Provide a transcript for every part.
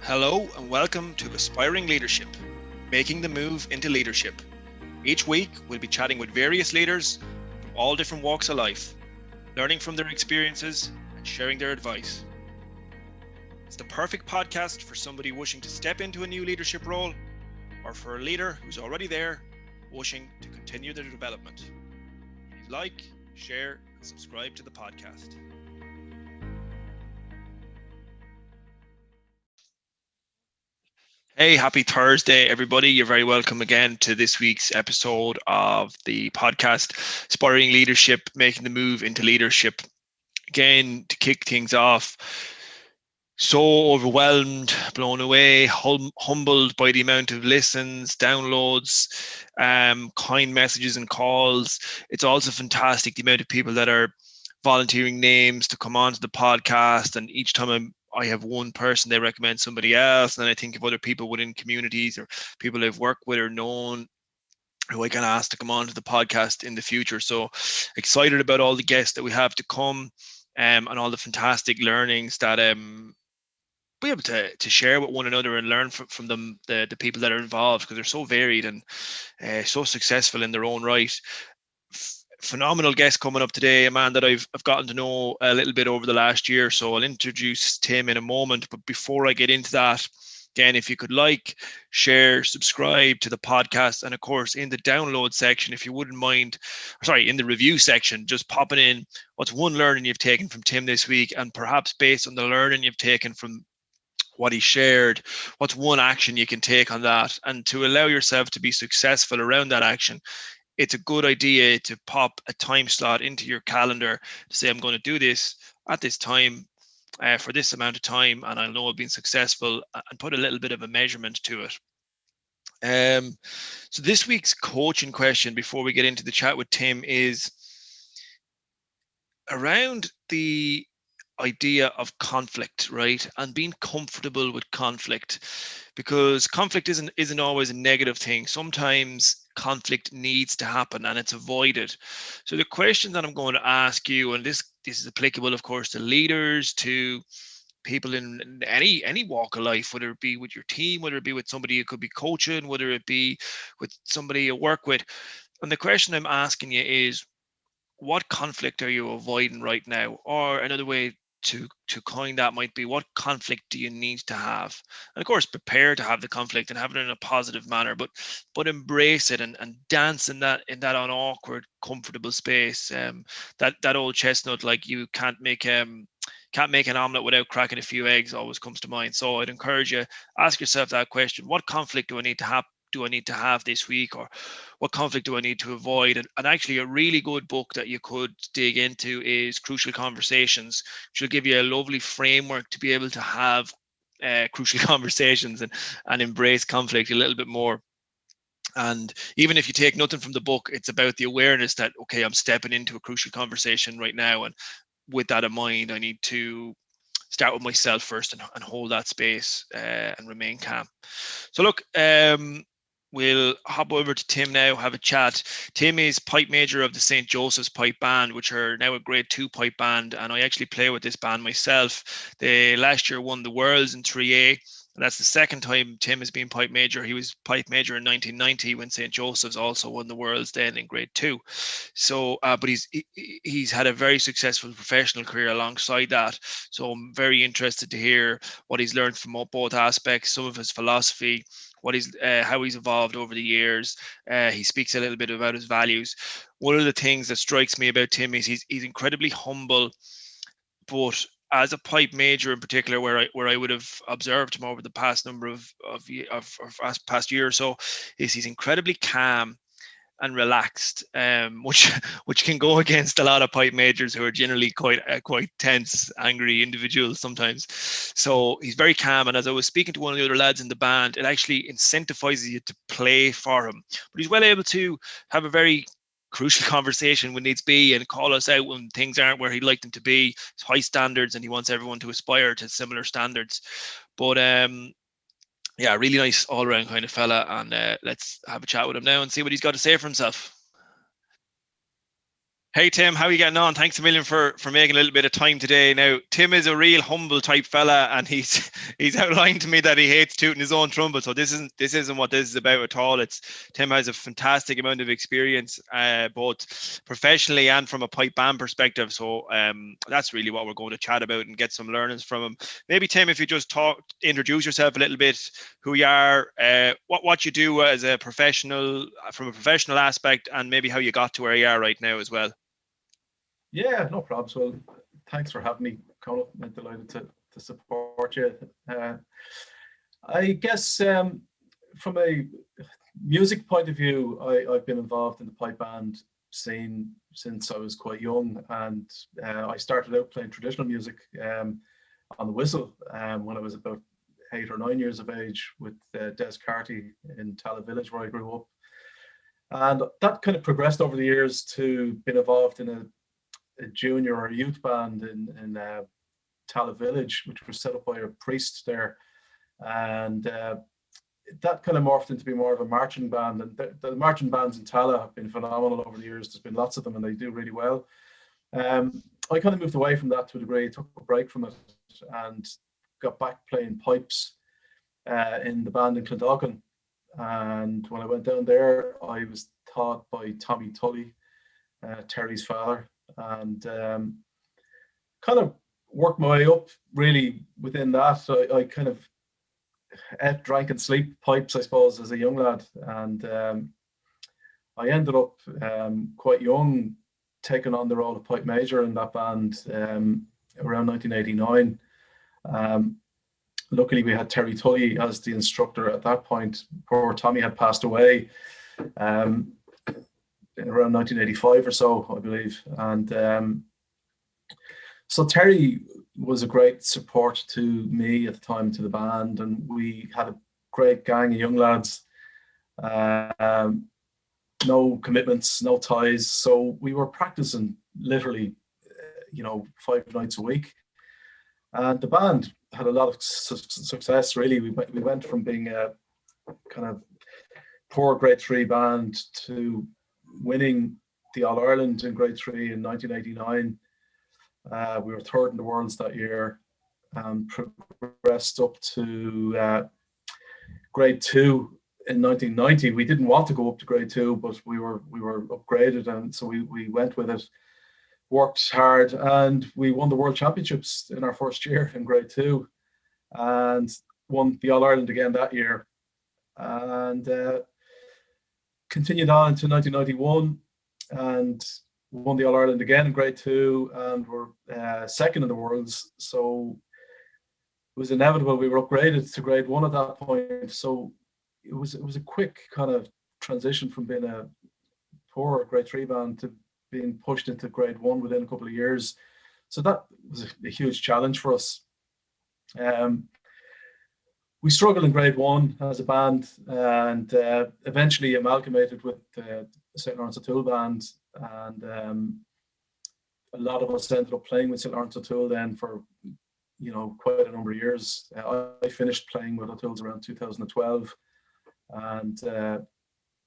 Hello and welcome to Aspiring Leadership, making the move into leadership. Each week, we'll be chatting with various leaders from all different walks of life, learning from their experiences and sharing their advice. It's the perfect podcast for somebody wishing to step into a new leadership role or for a leader who's already there, wishing to continue their development. Please like, share, and subscribe to the podcast. Hey, happy Thursday, everybody. You're very welcome again to this week's episode of the podcast, Aspiring Leadership, Making the Move into Leadership. Again, to kick things off, so overwhelmed, blown away, humbled by the amount of listens, downloads, kind messages and calls. It's also fantastic the amount of people that are volunteering names to come onto the podcast. And each time I have one person, they recommend somebody else. And then I think of other people within communities or people I've worked with or known who I can ask to come on to the podcast in the future. So excited about all the guests that we have to come, and all the fantastic learnings that be able to share with one another and learn from them, the people that are involved, because they're so varied and so successful in their own right. Phenomenal guest coming up today, a man that I've gotten to know a little bit over the last year. So I'll introduce Tim in a moment. But before I get into that, again, if you could like, share, subscribe to the podcast, and of course in the download section, if you wouldn't mind, in the review section, just popping in what's one learning you've taken from Tim this week, and perhaps based on the learning you've taken from what he shared, what's one action you can take on that, and to allow yourself to be successful around that action. It's a good idea to pop a time slot into your calendar to say, I'm going to do this at this time, for this amount of time, and I know I've been successful, and put a little bit of a measurement to it. So this week's coaching question before we get into the chat with Tim is around the idea of conflict, right? And being comfortable with conflict, because conflict isn't always a negative thing. Sometimes conflict needs to happen and it's avoided. So the question that I'm going to ask you, and this is applicable, of course, to leaders, to people in any walk of life, whether it be with your team, whether it be with somebody you could be coaching, whether it be with somebody you work with. And the question I'm asking you is, what conflict are you avoiding right now? Or another way to coin that might be, what conflict do you need to have? And of course, prepare to have the conflict and have it in a positive manner, but embrace it and dance in that unawkward, comfortable space. That old chestnut, like, you can't make an omelet without cracking a few eggs, always comes to mind. So I'd encourage you, ask yourself that question: what conflict do I need to have this week, or what conflict do I need to avoid? And actually, a really good book that you could dig into is Crucial Conversations, which will give you a lovely framework to be able to have crucial conversations and embrace conflict a little bit more. And even if you take nothing from the book, it's about the awareness that, okay, I'm stepping into a crucial conversation right now. And with that in mind, I need to start with myself first and hold that space, and remain calm. So look, we'll hop over to Tim now, have a chat. Tim is pipe major of the St. Joseph's Pipe Band, which are now a grade 2 pipe band, and I actually play with this band myself. They last year won the Worlds in 3A, and that's the second time Tim has been pipe major. He was pipe major in 1990 when St. Joseph's also won the Worlds then in grade 2. So, but he's had a very successful professional career alongside that. So I'm very interested to hear what he's learned from both aspects, some of his philosophy, how he's evolved over the years. He speaks a little bit about his values. One of the things that strikes me about Tim is he's incredibly humble, but as a pipe major in particular, where I would have observed him over the past number of past year or so, is he's incredibly calm and relaxed, which can go against a lot of pipe majors who are generally quite tense, angry individuals sometimes. So he's very calm, and as I was speaking to one of the other lads in the band, it actually incentivizes you to play for him. But he's well able to have a very crucial conversation when needs be and call us out when things aren't where he'd like them to be. It's high standards, and he wants everyone to aspire to similar standards. But yeah, really nice all around kind of fella. And let's have a chat with him now and see what he's got to say for himself. Hey Tim, how are you getting on? Thanks a million for making a little bit of time today. Now, Tim is a real humble type fella, and he's he's outlined to me that he hates tooting his own trumpet. So this isn't what this is about at all. It's Tim has a fantastic amount of experience, both professionally and from a pipe band perspective. So that's really what we're going to chat about and get some learnings from him. Maybe Tim, if you just introduce yourself a little bit, who you are, what you do as a professional, from a professional aspect, and maybe how you got to where you are right now as well. Yeah, no problems. Well, thanks for having me, Conal. I'm delighted to support you. I guess from a music point of view, I've been involved in the pipe band scene since I was quite young, and I started out playing traditional music on the whistle when I was about 8 or 9 years of age with Des Carty in Tala Village, where I grew up. And that kind of progressed over the years to being involved in a junior or youth band in Tala Village, which was set up by a priest there. And that kind of morphed into being more of a marching band. And the marching bands in Tala have been phenomenal over the years. There's been lots of them and they do really well. I kind of moved away from that to a degree, took a break from it and got back playing pipes in the band in Clondalkin. And when I went down there, I was taught by Tommy Tully, Terry's father, and kind of worked my way up really within that. So I kind of ate, drank and sleep pipes, I suppose, as a young lad. And I ended up quite young taking on the role of pipe major in that band around 1989. Luckily, we had Terry Tully as the instructor at that point. Poor Tommy had passed away around 1985 or so, I believe. And so Terry was a great support to me at the time, to the band, and we had a great gang of young lads. No commitments, no ties. So we were practicing literally, 5 nights a week. And the band had a lot of success, really. We went from being a kind of poor grade 3 band to winning the All-Ireland in grade 3 in 1989. We were third in the Worlds that year and progressed up to grade 2 in 1990. We didn't want to go up to grade 2, but we were upgraded, and so we went with it. Worked hard, and we won the World Championships in our first year in grade 2 and won the All-Ireland again that year, and continued on into 1991 and won the All-Ireland again in grade 2 and were second in the Worlds. So it was inevitable we were upgraded to grade 1 at that point. So it was a quick kind of transition from being a poor grade 3 band to being pushed into grade 1 within a couple of years. So that was a huge challenge for us. We struggled in grade 1 as a band, and eventually amalgamated with the St. Lawrence O'Toole band, and a lot of us ended up playing with St. Lawrence O'Toole then for quite a number of years. I finished playing with O'Toole's around 2012, and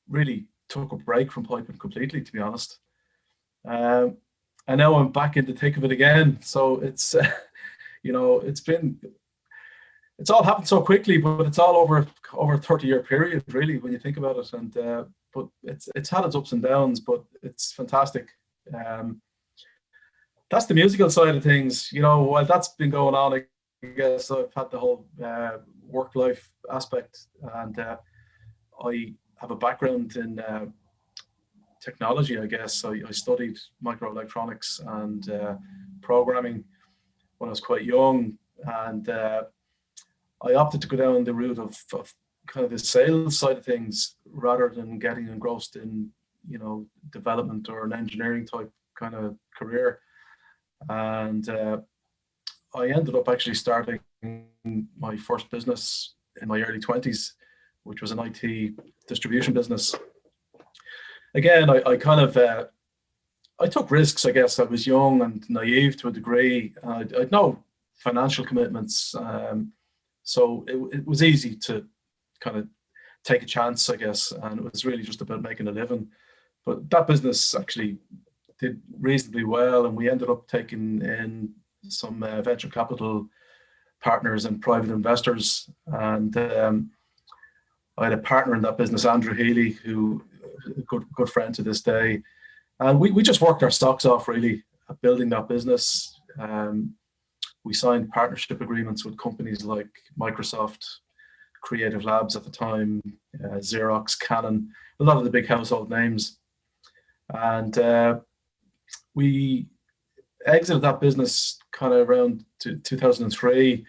really took a break from piping completely, to be honest. And now I'm back in the thick of it again. So it's it's all happened so quickly, but it's all over a 30-year period, really, when you think about it. And but it's had its ups and downs, but it's fantastic. That's the musical side of things. While that's been going on, I guess I've had the whole work-life aspect, and I have a background in technology, I guess. I studied microelectronics and programming when I was quite young, and I opted to go down the route of kind of the sales side of things rather than getting engrossed in development or an engineering type kind of career. And I ended up actually starting my first business in my early 20s, which was an IT distribution business. Again, I kind of I took risks, I guess. I was young and naive to a degree. I had no financial commitments, so it was easy to kind of take a chance, I guess, and it was really just about making a living. But that business actually did reasonably well, and we ended up taking in some venture capital partners and private investors. And I had a partner in that business, Andrew Healy, who a good friend to this day. And we just worked our socks off really at building that business. We signed partnership agreements with companies like Microsoft, Creative Labs at the time, Xerox, Canon, a lot of the big household names. And we exited that business kind of around 2003.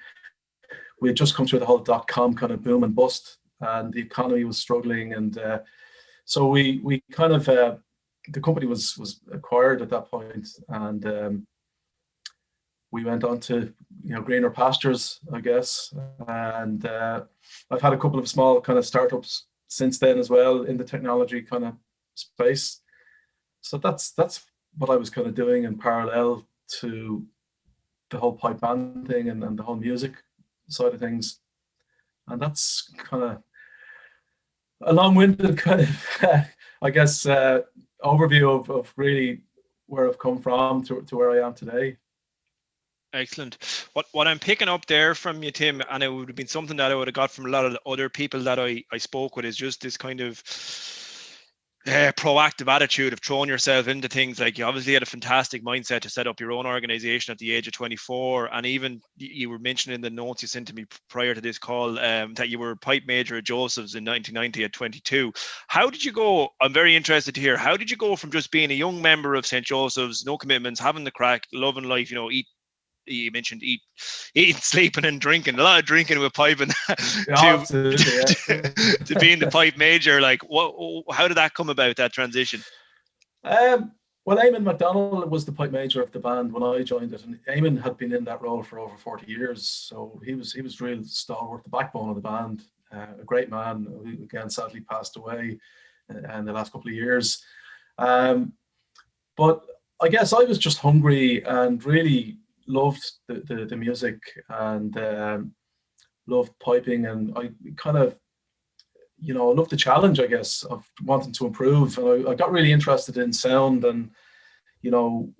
We had just come through the whole dot-com kind of boom and bust, and the economy was struggling. And so we kind of, the company was acquired at that point, and we went on to, greener pastures, I guess. And I've had a couple of small kind of startups since then as well in the technology kind of space. So that's what I was kind of doing in parallel to the whole pipe band thing and the whole music side of things. And that's kind of a long-winded kind of, I guess, overview of really where I've come from to where I am today. Excellent. What I'm picking up there from you, Tim, and it would have been something that I would have got from a lot of the other people that I spoke with, is just this kind of proactive attitude of throwing yourself into things. Like, you obviously had a fantastic mindset to set up your own organization at the age of 24, and even you were mentioning in the notes you sent to me prior to this call that you were pipe major at Joseph's in 1990 at 22. How did you go? I'm very interested to hear, how did you go from just being a young member of St. Joseph's, no commitments, having the crack, loving life, you mentioned eating, sleeping and drinking, a lot of drinking with piping, to being the pipe major? Like, how did that come about, that transition? Well, Eamon McDonald was the pipe major of the band when I joined it, and Eamon had been in that role for over 40 years, so he was real stalwart, the backbone of the band, a great man who again sadly passed away in the last couple of years. But I guess I was just hungry and really loved the music and loved piping, and I kind of, loved the challenge, I guess, of wanting to improve. And I got really interested in sound and,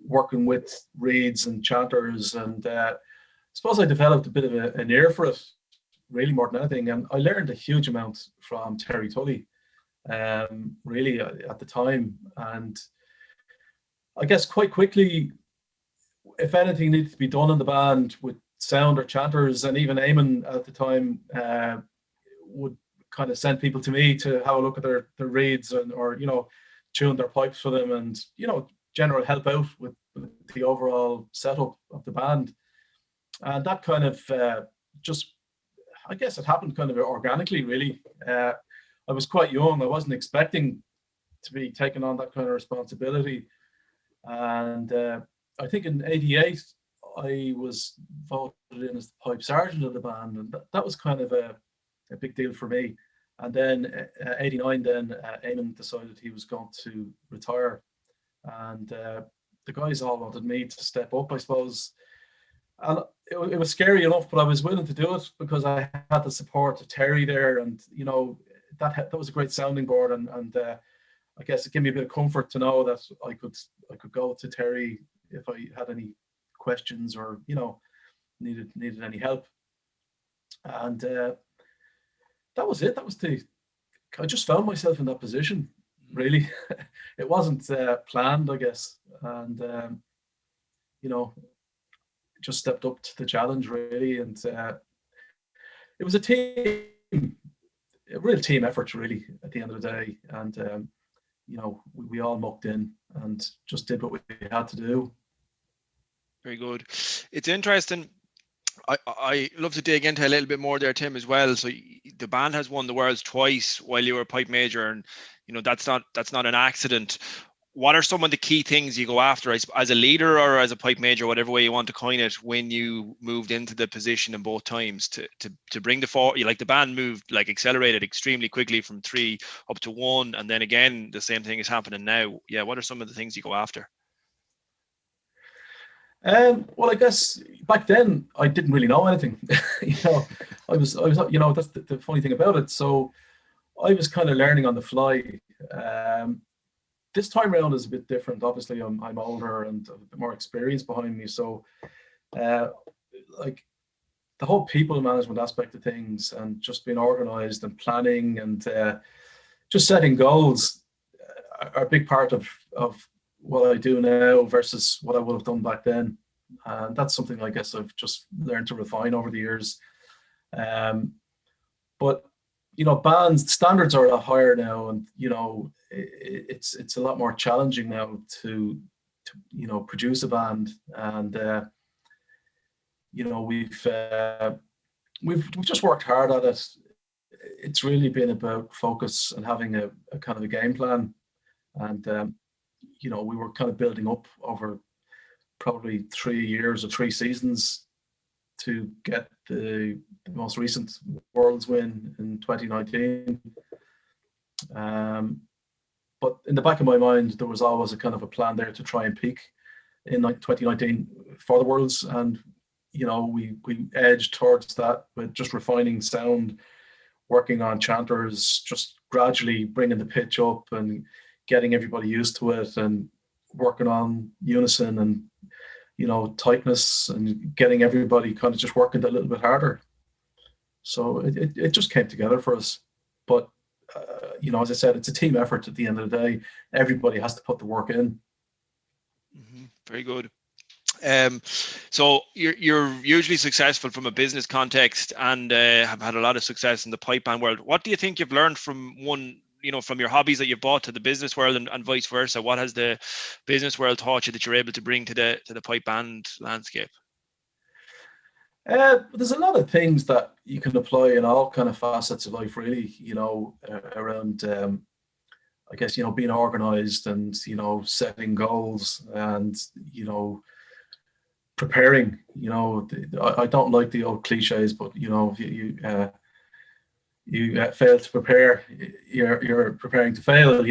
working with reeds and chanters, and I suppose I developed a bit of an ear for it, really, more than anything. And I learned a huge amount from Terry Tully, really, at the time. And I guess quite quickly, if anything needed to be done in the band with sound or chanters, and even Eamon at the time would kind of send people to me to have a look at their reeds or tune their pipes for them, and general help out with the overall setup of the band. And that kind of just, I guess it happened kind of organically, really. I was quite young. I wasn't expecting to be taking on that kind of responsibility. And I think in '88, I was voted in as the pipe sergeant of the band, and that was kind of a big deal for me. And then '89, then Eamon decided he was going to retire, and the guys all wanted me to step up, I suppose. And it was scary enough, but I was willing to do it because I had the support of Terry there, and that was a great sounding board, and I guess it gave me a bit of comfort to know that I could go to Terry if I had any questions or needed any help. And that was it. I just found myself in that position, really. It wasn't planned, I guess, and just stepped up to the challenge, really. And it was a real team effort, really, at the end of the day. And we all mucked in and just did what we had to do. Very good. It's interesting. I love to dig into a little bit more there, Tim, as well. So the band has won the Worlds twice while you were a pipe major, and that's not an accident. What are some of the key things you go after as a leader or as a pipe major, whatever way you want to coin it, when you moved into the position in both times to bring the forward? Like, the band moved, like, accelerated extremely quickly from 3 up to 1, and then again the same thing is happening now. Yeah, what are some of the things you go after? Well, I guess back then I didn't really know anything. I was, that's the funny thing about it. So I was kind of learning on the fly. this time around is a bit different. Obviously, I'm older and a bit more experience behind me, so uh, like the whole people management aspect of things and just being organized and planning and just setting goals are a big part of what I do now versus what I would have done back then. And that's something I guess I've just learned to refine over the years. Um, but bands standards are a lot higher now, and it's a lot more challenging now to produce a band. And we've just worked hard at it. It's really been about focus and having a kind of a game plan. And we were kind of building up over probably 3 years or 3 seasons to get the most recent Worlds win in 2019. But in the back of my mind, there was always a kind of a plan there to try and peak in 2019 for the Worlds. And, we edged towards that with just refining sound, working on chanters, just gradually bringing the pitch up and getting everybody used to it, and working on unison and tightness, and getting everybody kind of just working a little bit harder. So it just came together for us. But as I said, it's a team effort at the end of the day. Everybody has to put the work in. Very good. So you're usually successful from a business context, and have had a lot of success in the pipe band world. What do you think you've learned from from your hobbies that you've brought to the business world, and vice versa? What has the business world taught you that you're able to bring to the pipe band landscape? There's a lot of things that you can apply in all kind of facets of life, really. Around I guess being organized and setting goals and preparing. I don't like the old cliches, but if you fail to prepare, you're preparing to fail.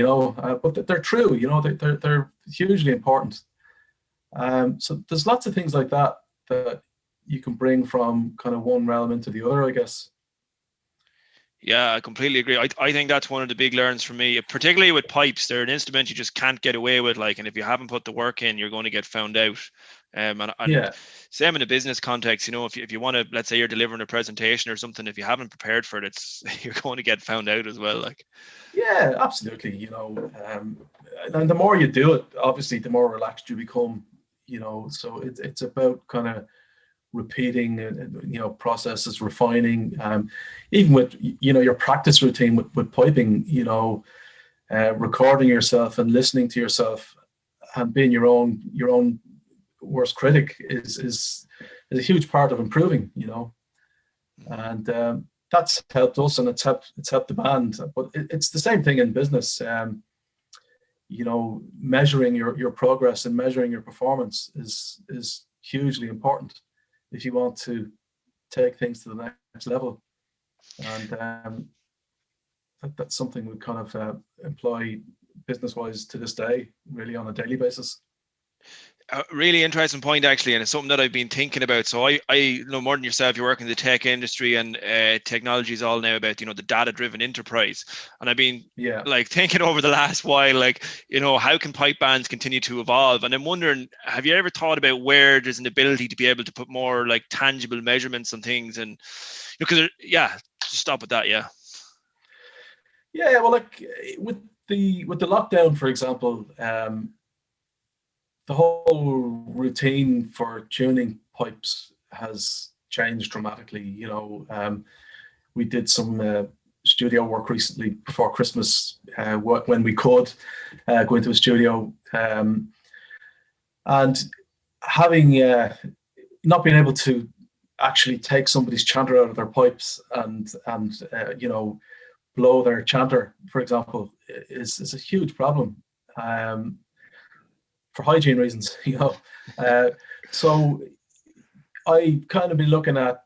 But they're true. They're hugely important. So there's lots of things like that you can bring from kind of one realm into the other, I guess. Yeah, I completely agree. I think that's one of the big learns for me, particularly with pipes. They're an instrument you just can't get away with, and if you haven't put the work in, you're going to get found out. And Yeah. Same in a business context, if you want to, let's say you're delivering a presentation or something, if you haven't prepared for it, you're going to get found out as well. Yeah, absolutely. And the more you do it, obviously, the more relaxed you become. So it's about kind of repeating processes, refining, even with your practice routine with piping, recording yourself and listening to yourself and being your own worst critic is a huge part of improving. And that's helped us, and it's helped the band. But it's the same thing in business. Measuring your progress and measuring your performance is hugely important if you want to take things to the next level. And that's something we kind of employ business-wise to this day, really on a daily basis. A really interesting point, actually, and it's something that I've been thinking about. So I know more than yourself. You're working in the tech industry, and technology is all now about the data-driven enterprise. And I've been thinking over the last while, how can pipe bands continue to evolve? And I'm wondering, have you ever thought about where there's an ability to be able to put more tangible measurements on things? And because stop with that, yeah. Yeah, well, with the lockdown, for example. The whole routine for tuning pipes has changed dramatically. We did some studio work recently before Christmas when we could go into a studio, and having not being able to actually take somebody's chanter out of their pipes and blow their chanter, for example, is a huge problem. For hygiene reasons, so I kind of been looking at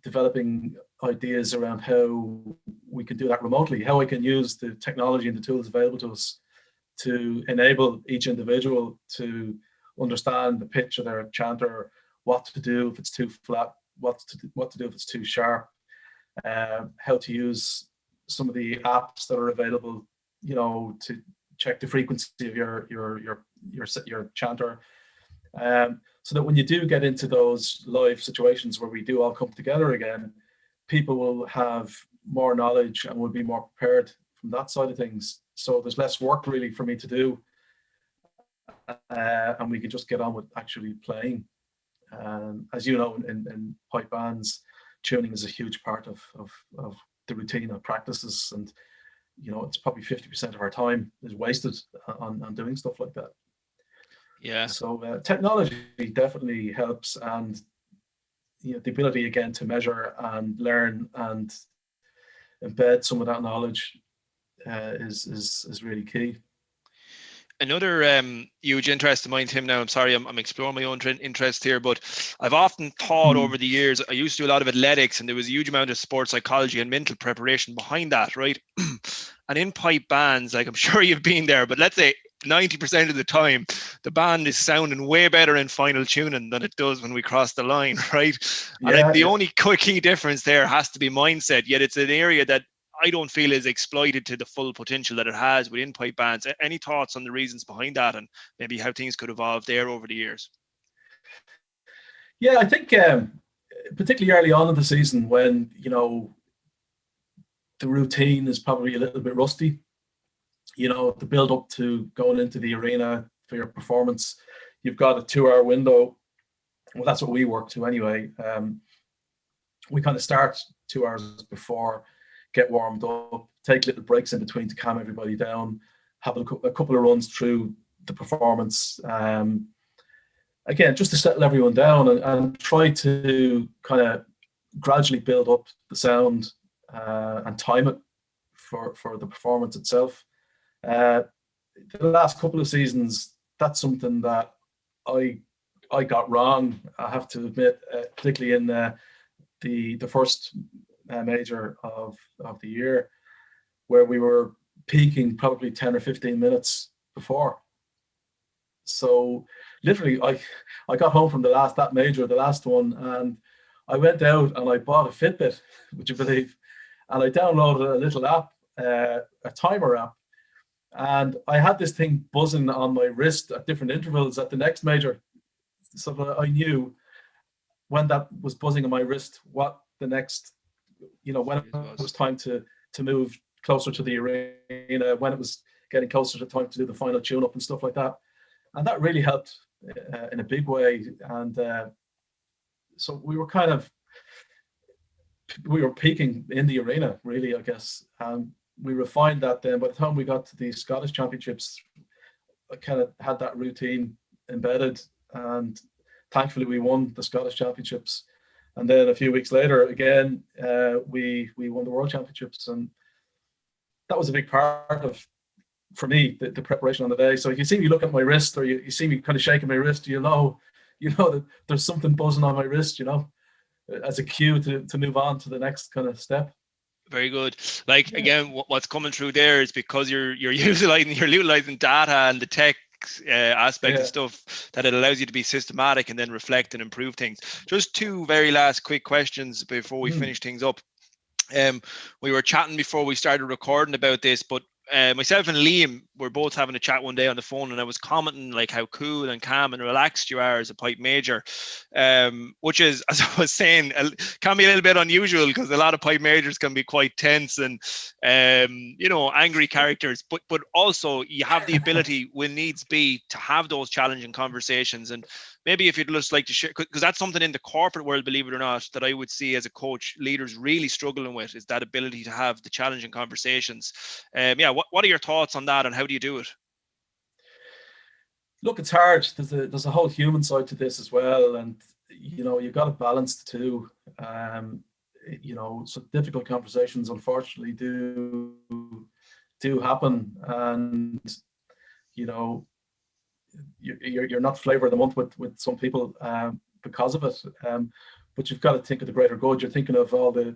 developing ideas around how we can do that remotely, how I can use the technology and the tools available to us to enable each individual to understand the pitch of their chanter, what to do if it's too flat, what to do if it's too sharp, how to use some of the apps that are available, to check the frequency of your chanter, so that when you do get into those live situations where we do all come together again, people will have more knowledge and will be more prepared from that side of things. So there's less work really for me to do, and we can just get on with actually playing. As you know, in pipe bands, tuning is a huge part of the routine of practices, and it's probably 50% of our time is wasted on doing stuff like that. Yeah. So technology definitely helps, and the ability again to measure and learn and embed some of that knowledge is really key. Another huge interest of mine, Tim. Now, I'm sorry, I'm exploring my own interest here, but I've often thought over the years. I used to do a lot of athletics, and there was a huge amount of sports psychology and mental preparation behind that, right? And in pipe bands, like I'm sure you've been there, but let's say 90% of the time, the band is sounding way better in final tuning than it does when we cross the line, right? And the only key difference there has to be mindset. Yet it's an area that I don't feel is exploited to the full potential that it has within pipe bands. Any thoughts on the reasons behind that, and maybe how things could evolve there over the years? Yeah, I think particularly early on in the season, when the routine is probably a little bit rusty, the build up to going into the arena for your performance, you've got a 2-hour window. Well, that's what we work to anyway. We kind of start 2 hours before, get warmed up, take little breaks in between to calm everybody down, have a couple of runs through the performance. Again, just to settle everyone down and try to kind of gradually build up the sound and time it for the performance itself. The last couple of seasons, that's something that I got wrong, I have to admit, particularly in the first major of the year, where we were peaking probably 10 or 15 minutes before. So literally, I got home from the last one, and I went out and I bought a Fitbit, would you believe? And I downloaded a little app, a timer app, and I had this thing buzzing on my wrist at different intervals at the next major, so that I knew when that was buzzing on my wrist, what the next, when it was time to move closer to the arena, when it was getting closer to time to do the final tune-up and stuff like that. And that really helped in a big way. And so we were peaking in the arena, really, I guess. We refined that then. By the time we got to the Scottish Championships, I kind of had that routine embedded, and thankfully we won the Scottish Championships. And then a few weeks later, again, we won the World Championships, and that was a big part of, for me, the preparation on the day. So if you see me look at my wrist, or you see me kind of shaking my wrist, you know that there's something buzzing on my wrist, as a cue to move on to the next kind of step. Very good. Like, again, what's coming through there is because you're utilizing data and the tech aspect of stuff, that it allows you to be systematic and then reflect and improve things. Just two very last quick questions before we finish things up. We were chatting before we started recording about this, but myself and Liam were both having a chat one day on the phone, and I was commenting like how cool and calm and relaxed you are as a pipe major, which is, as I was saying, can be a little bit unusual, because a lot of pipe majors can be quite tense and angry characters, but also you have the ability, when needs be, to have those challenging conversations. And maybe if you'd just like to share, because that's something in the corporate world, believe it or not, that I would see as a coach leaders really struggling with, is that ability to have the challenging conversations. What are your thoughts on that, and how do you do it? Look, it's hard. There's a whole human side to this as well, and you've got to balance the two. So difficult conversations, unfortunately, do happen, and you're not flavor of the month with some people because of it. But you've got to think of the greater good. You're thinking of all the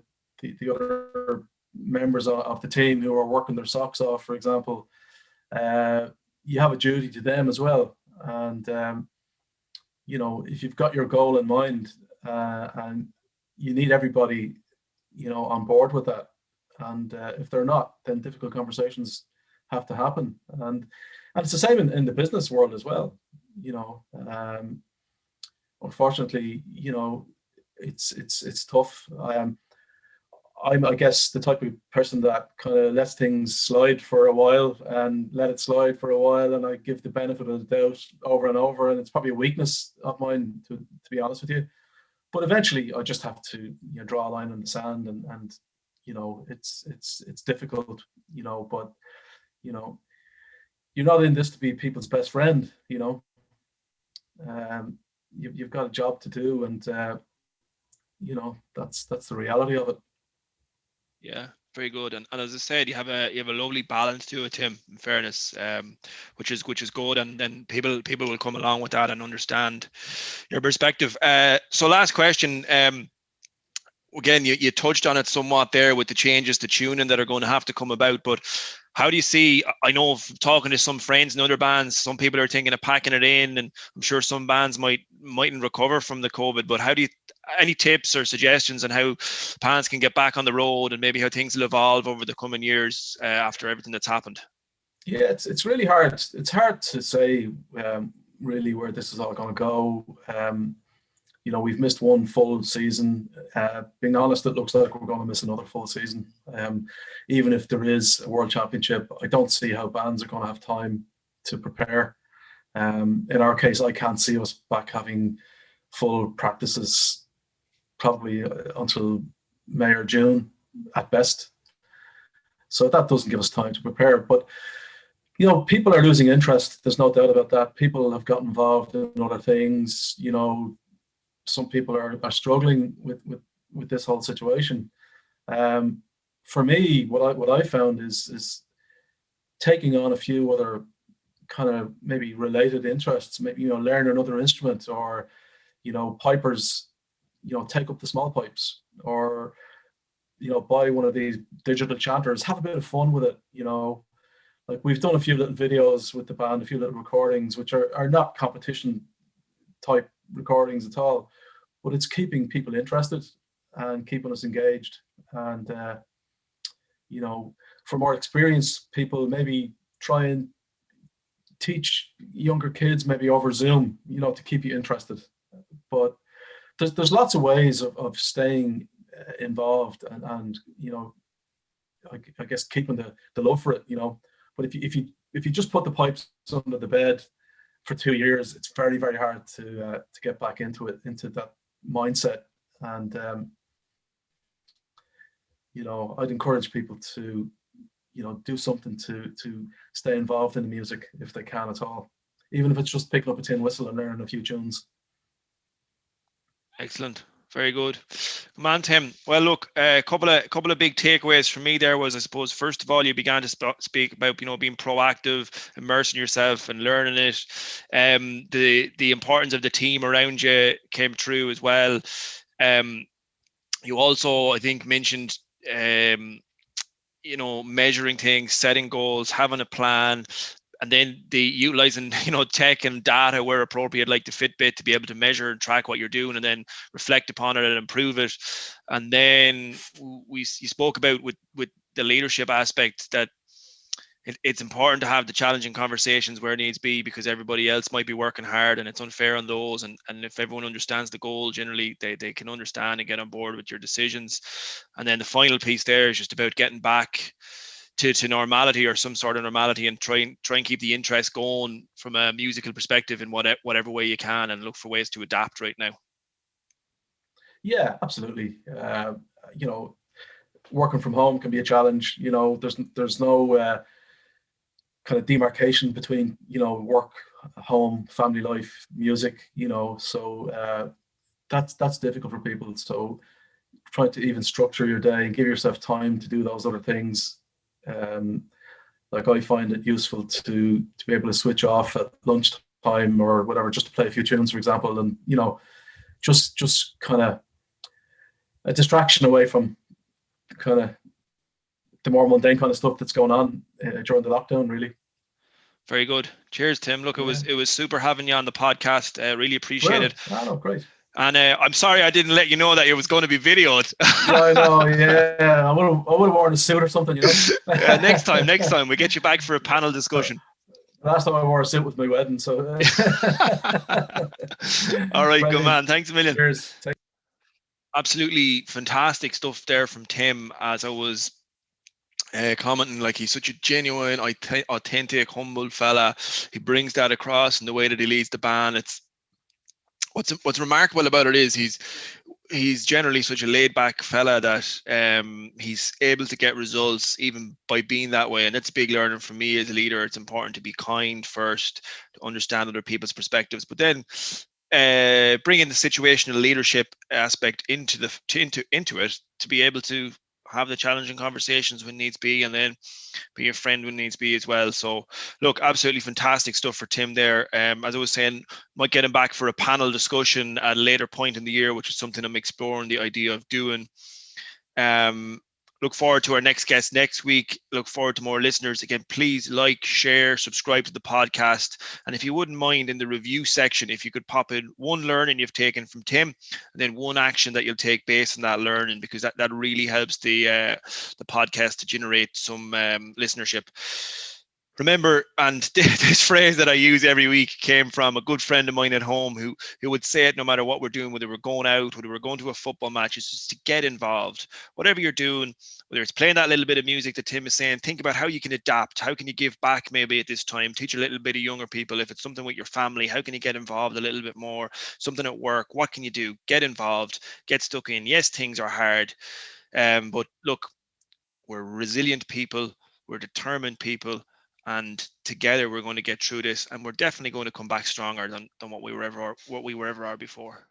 other members of the team who are working their socks off, for example. You have a duty to them as well. And, if you've got your goal in mind, and you need everybody, on board with that. And if they're not, then difficult conversations have to happen. And it's the same in the business world as well. Unfortunately, it's tough. I guess, the type of person that kind of lets things slide for a while and let it slide for a while, and I give the benefit of the doubt over and over, and it's probably a weakness of mine, to be honest with you. But eventually, I just have to draw a line in the sand, and it's difficult, but you're not in this to be people's best friend. Um, you've got a job to do, and that's the reality of it. Yeah, very good. And as I said, you have a lovely balance to it, Tim. In fairness, which is good, and then people will come along with that and understand your perspective. So last question. Again, you touched on it somewhat there with the changes to tuning that are going to have to come about, but how do you see, I know, talking to some friends in other bands, some people are thinking of packing it in, and I'm sure some bands mightn't recover from the COVID, but any tips or suggestions on how bands can get back on the road, and maybe how things will evolve over the coming years after everything that's happened? Yeah, it's really hard. It's hard to say really where this is all going to go. We've missed one full season. Being honest, it looks like we're going to miss another full season. Even if there is a World Championship, I don't see how bands are going to have time to prepare. In our case, I can't see us back having full practices probably until May or June at best. So that doesn't give us time to prepare. But people are losing interest. There's no doubt about that. People have got involved in other things. Some people are struggling with this whole situation. For me, what I found is taking on a few other kind of maybe related interests. Maybe learn another instrument, or pipers, take up the small pipes, or buy one of these digital chanters. Have a bit of fun with it. Like, we've done a few little videos with the band, a few little recordings, which are not competition type recordings at all, but it's keeping people interested and keeping us engaged. And for more experienced people, maybe try and teach younger kids, maybe over Zoom, to keep you interested. But there's lots of ways of staying involved, and I guess keeping the love for it. But if you just put the pipes under the bed for 2 years, it's very, very hard to get back into that mindset. And I'd encourage people to do something to stay involved in the music if they can at all, even if it's just picking up a tin whistle and learning a few tunes. Excellent. Very good. Come on, Tim. Well, look, a couple of big takeaways for me there was, I suppose, first of all, you began to speak about, being proactive, immersing yourself and learning it. The importance of the team around you came through as well. You also, I think, mentioned, measuring things, setting goals, having a plan, and then the utilizing, tech and data where appropriate, like the Fitbit, to be able to measure and track what you're doing, and then reflect upon it and improve it. And then you spoke about with the leadership aspect, that it's important to have the challenging conversations where it needs be, because everybody else might be working hard and it's unfair on those. And if everyone understands the goal, generally they can understand and get on board with your decisions. And then the final piece there is just about getting back to normality, or some sort of normality, and try and keep the interest going from a musical perspective in whatever way you can, and look for ways to adapt right now. Yeah, absolutely. Working from home can be a challenge. There's no kind of demarcation between work, home, family life, music. So that's difficult for people. So trying to even structure your day and give yourself time to do those other things. Like, I find it useful to be able to switch off at lunchtime or whatever, just to play a few tunes, for example, and just kind of a distraction away from kind of the more mundane kind of stuff that's going on during the lockdown, really. Very good. Cheers, Tim. Look, Yeah. it was super having you on the podcast. Really appreciate it. Oh, great. And I'm sorry I didn't let you know that it was going to be videoed. Yeah, I know. Yeah, I would have worn a suit or something, you know. Next time we get you back for a panel discussion. Last time I wore a suit was my wedding, so All right, good brilliant. man. Thanks a million. Cheers. Absolutely fantastic stuff there from Tim. As I was commenting, like, he's such a genuine, authentic, humble fella. He brings that across in the way that he leads the band. It's what's remarkable about it is he's generally such a laid back fella that he's able to get results even by being that way. And that's a big learning for me as a leader. It's important to be kind first, to understand other people's perspectives, but then bringing the situational leadership aspect into it to be able to have the challenging conversations when needs be, and then be a friend when needs be as well. So, look, absolutely fantastic stuff for Tim there. As I was saying, might get him back for a panel discussion at a later point in the year, which is something I'm exploring the idea of doing. Um, Look forward to our next guest next week. Look forward to more listeners. Again, please like, share, subscribe to the podcast. And if you wouldn't mind, in the review section, if you could pop in one learning you've taken from Tim, and then one action that you'll take based on that learning, because that really helps the podcast to generate some listenership. Remember, and this phrase that I use every week came from a good friend of mine at home who would say it no matter what we're doing, whether we're going out, whether we're going to a football match, is just to get involved. Whatever you're doing, whether it's playing that little bit of music that Tim is saying, think about how you can adapt. How can you give back maybe at this time? Teach a little bit of younger people. If it's something with your family, how can you get involved a little bit more? Something at work, what can you do? Get involved, get stuck in. Yes, things are hard, but look, we're resilient people, we're determined people, and together we're going to get through this, and we're definitely going to come back stronger than what we were ever are before.